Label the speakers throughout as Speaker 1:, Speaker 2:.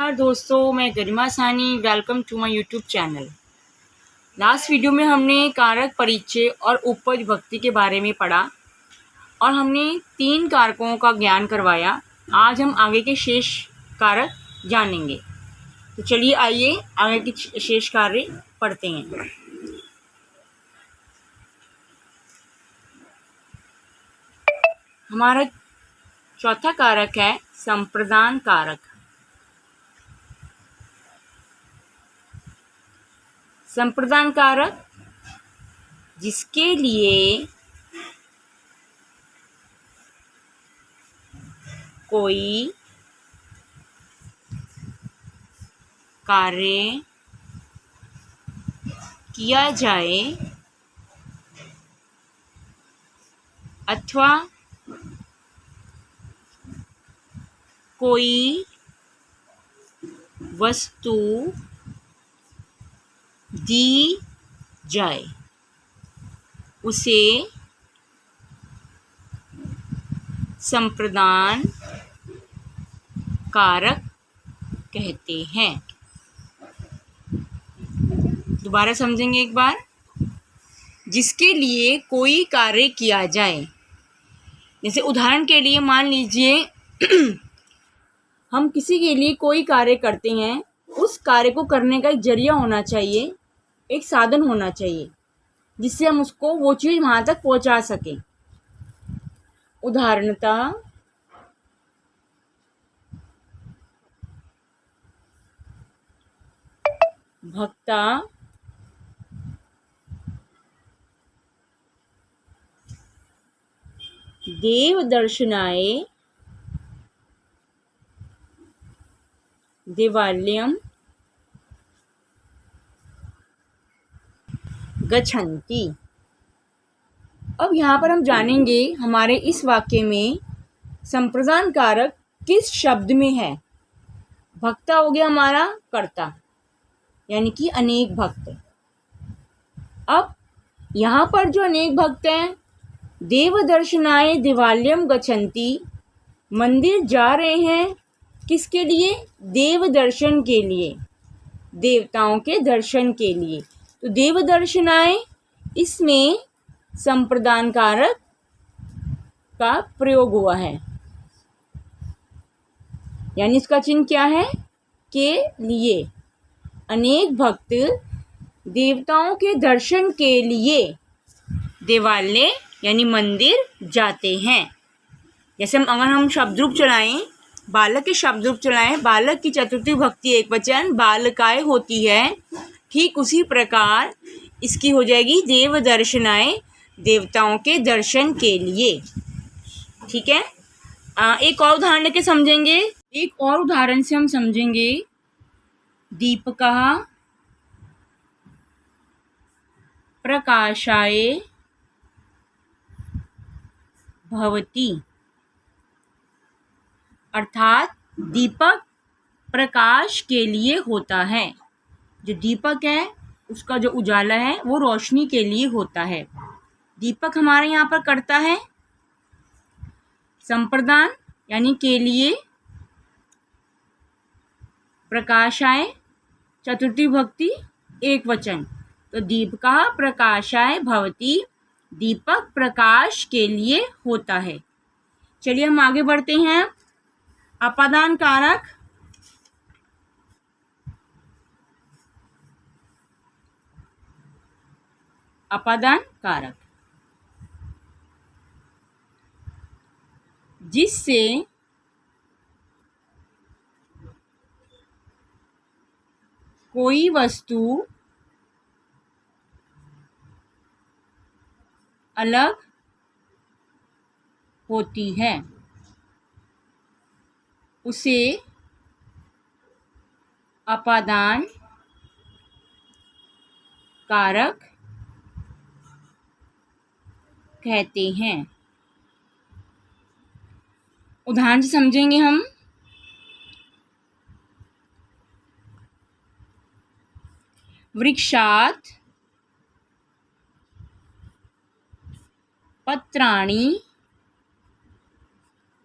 Speaker 1: नमस्कार दोस्तों, मैं Garima Saini. Welcome to my YouTube channel. Last video में हमने कारक परिचय और उपपद विभक्ति के बारे में पढ़ा और हमने 3 कारकों का ज्ञान करवाया। आज हम आगे के शेष कारक जानेंगे। तो चलिए आइए आगे के शेष कार्य पढ़ते हैं। हमारा चौथा कारक है संप्रदान कारक। संप्रदान कारक जिसके लिए कोई कार्य किया जाए अथवा कोई वस्तु दी जाए उसे संप्रदान कारक कहते हैं। दोबारा समझेंगे एक बार। जिसके लिए कोई कार्य किया जाए, जैसे उदाहरण के लिए मान लीजिए हम किसी के लिए कोई कार्य करते हैं, उस कार्य को करने का एक जरिया होना चाहिए, एक साधन होना चाहिए जिससे हम उसको वो चीज़ वहाँ तक पहुँचा सकें। उदाहरणतः भक्ता देव दर्शनाय देवालयम गच्छन्ति। अब यहाँ पर हम जानेंगे हमारे इस वाक्य में संप्रदान कारक किस शब्द में है। भक्ता हो गया हमारा कर्ता, यानी कि अनेक भक्त। अब यहाँ पर जो अनेक भक्त हैं, देव दर्शनाय देवालयम गच्छन्ति, मंदिर जा रहे हैं किसके लिए? देव दर्शन के लिए, देवताओं के दर्शन के लिए। तो देव दर्शनाय, इसमें संप्रदान कारक का प्रयोग हुआ है, यानी इसका चिन्ह क्या है? के लिए। अनेक भक्त देवताओं के दर्शन के लिए देवालय यानी मंदिर जाते हैं। जैसे अगर हम शब्द रूप चलाएं, बालक के शब्द रूप चलाएं, बालक की चतुर्थी विभक्ति एकवचन बालकाय होती है, ठीक उसी प्रकार इसकी हो जाएगी देव दर्शनाय, देवताओं के दर्शन के लिए। ठीक है। एक और उदाहरण लेके समझेंगे। एक और उदाहरण से हम समझेंगे। दीपकः प्रकाशाय भवति, अर्थात दीपक प्रकाश के लिए होता है। जो दीपक है उसका जो उजाला है वो रोशनी के लिए होता है। दीपक हमारे यहाँ पर करता है संप्रदान यानी के लिए, प्रकाशाय चतुर्थी विभक्ति एक वचन, तो दीपकः प्रकाशाय भवति, दीपक प्रकाश के लिए होता है। चलिए हम आगे बढ़ते हैं। अपादान कारक। अपादान कारक जिससे कोई वस्तु अलग होती है उसे अपादान कारक कहते हैं। उदाहरण से समझेंगे हम। वृक्षात् पत्राणि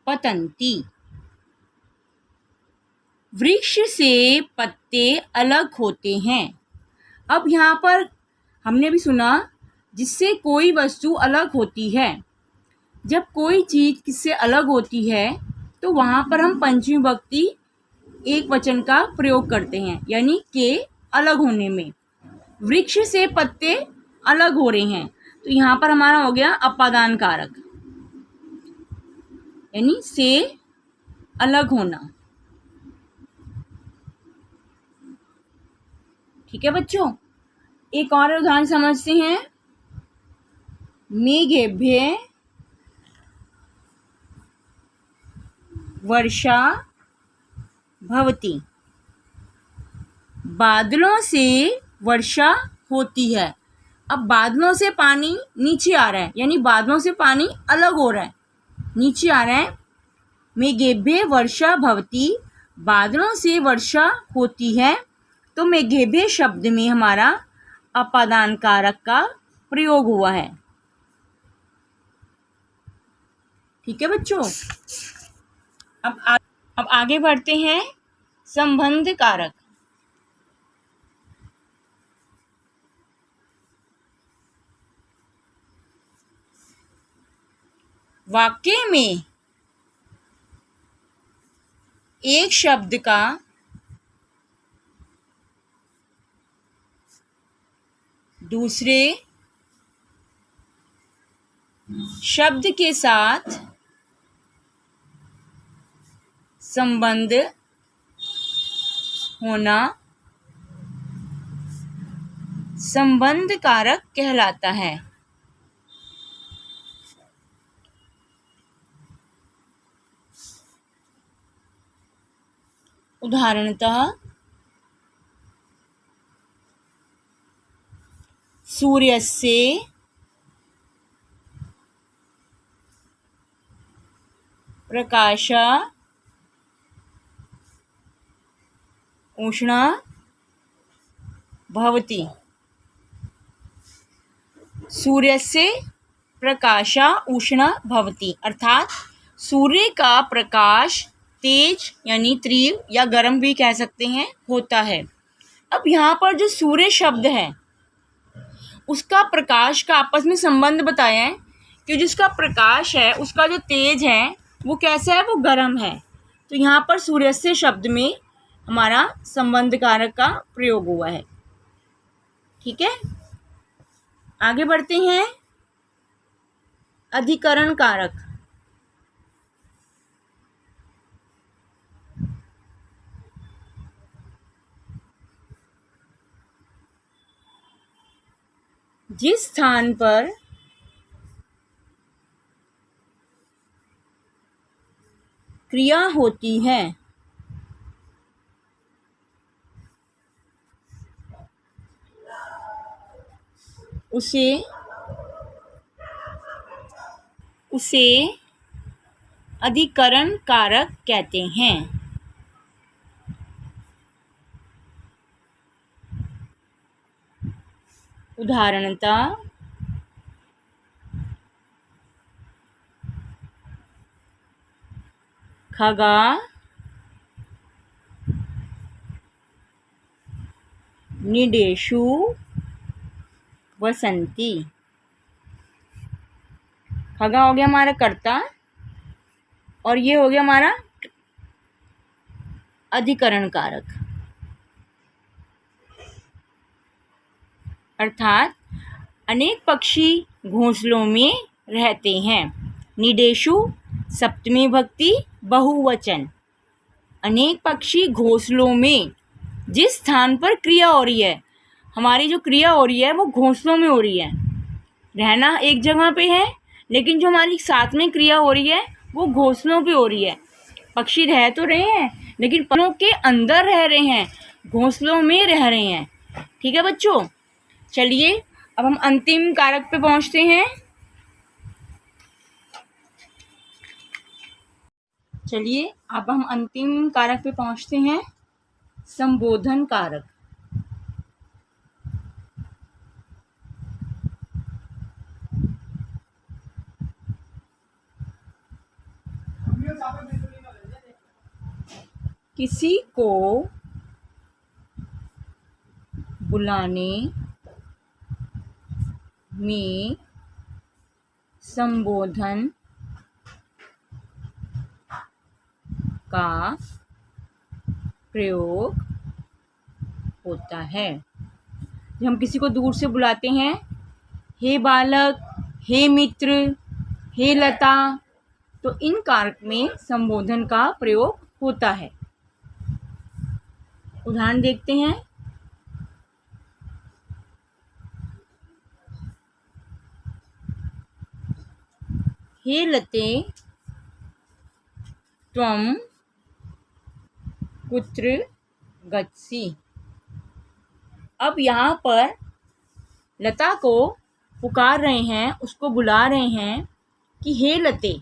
Speaker 1: पतन्ति, वृक्ष से पत्ते अलग होते हैं। अब यहाँ पर हमने भी सुना जिससे कोई वस्तु अलग होती है। जब कोई चीज़ किससे अलग होती है तो वहाँ पर हम पंचमी विभक्ति एक वचन का प्रयोग करते हैं, यानी के अलग होने में। वृक्ष से पत्ते अलग हो रहे हैं तो यहाँ पर हमारा हो गया अपादान कारक, यानी से अलग होना। ठीक है बच्चों, एक और उदाहरण समझते हैं। मेघेभ्य वर्षा भवति। बादलों से वर्षा होती है। अब बादलों से पानी नीचे आ रहा है, यानी बादलों से पानी अलग हो रहा है, नीचे आ रहा है। मेघेभ्य वर्षा भवति, बादलों से वर्षा होती है। तो मेघेभ्य शब्द में हमारा अपादान कारक का प्रयोग हुआ है। ठीक है बच्चों, अब आगे बढ़ते हैं। संबंध कारक। वाक्य में एक शब्द का दूसरे शब्द के साथ संबंध होना संबंध कारक कहलाता है। उदाहरणतः सूर्यस्य प्रकाशः उष्णः भवति। सूर्यस्य प्रकाशः उष्णः भवति, अर्थात सूर्य का प्रकाश तेज यानी तीव्र या गर्म भी कह सकते हैं होता है। अब यहाँ पर जो सूर्य शब्द है उसका प्रकाश का आपस में संबंध बताया है कि जिसका प्रकाश है उसका जो तेज है वो कैसा है, वो गर्म है। तो यहाँ पर सूर्यस्य शब्द में हमारा संबंध कारक का प्रयोग हुआ है। ठीक है, आगे बढ़ते हैं। अधिकरण कारक। जिस स्थान पर क्रिया होती है उसे अधिकरण कारक कहते हैं। उदाहरणतः खगा निडेषु वसंती। खगा हो गया हमारा कर्ता और ये हो गया हमारा अधिकरण कारक, अर्थात अनेक पक्षी घोंसलों में रहते हैं। निडेषु सप्तमी विभक्ति बहुवचन। अनेक पक्षी घोंसलों में, जिस स्थान पर क्रिया हो रही है, हमारी जो क्रिया हो रही है वो घोंसलों में हो रही है। रहना एक जगह पे है लेकिन जो हमारी साथ में क्रिया हो रही है वो घोंसलों पे हो रही है। पक्षी रह तो रहे हैं लेकिन पंखों के अंदर रह रहे हैं, घोंसलों में रह रहे हैं। ठीक है बच्चों, चलिए अब हम अंतिम कारक पे पहुंचते हैं। चलिए अब हम अंतिम कारक पे पहुंचते हैं, संबोधन कारक। किसी को बुलाने में संबोधन का प्रयोग होता है। जब हम किसी को दूर से बुलाते हैं, हे बालक, हे मित्र, हे लता, तो इन कारक में संबोधन का प्रयोग होता है। उदाहरण देखते हैं। हे लते त्वं कुत्र गच्छसि। अब यहाँ पर लता को पुकार रहे हैं, उसको बुला रहे हैं कि हे लते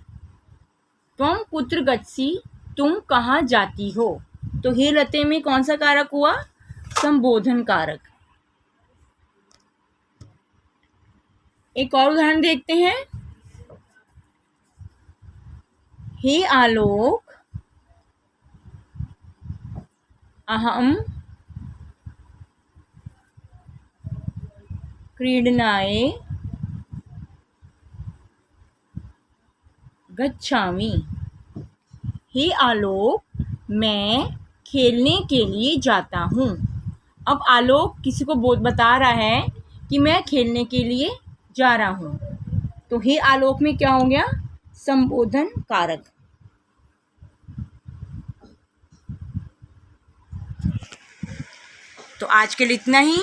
Speaker 1: त्वं कुत्र गच्छसि, तुम कहाँ जाती हो। तो हे लते में कौन सा कारक हुआ? संबोधन कारक। एक और उदाहरण देखते हैं। हे आलोक अहम क्रीडनाय गच्छामि। हे आलोक, मैं खेलने के लिए जाता हूँ। अब आलोक किसी को बता रहा है कि मैं खेलने के लिए जा रहा हूँ। तो हे आलोक में क्या हो गया? संबोधन कारक। तो आज के लिए इतना ही।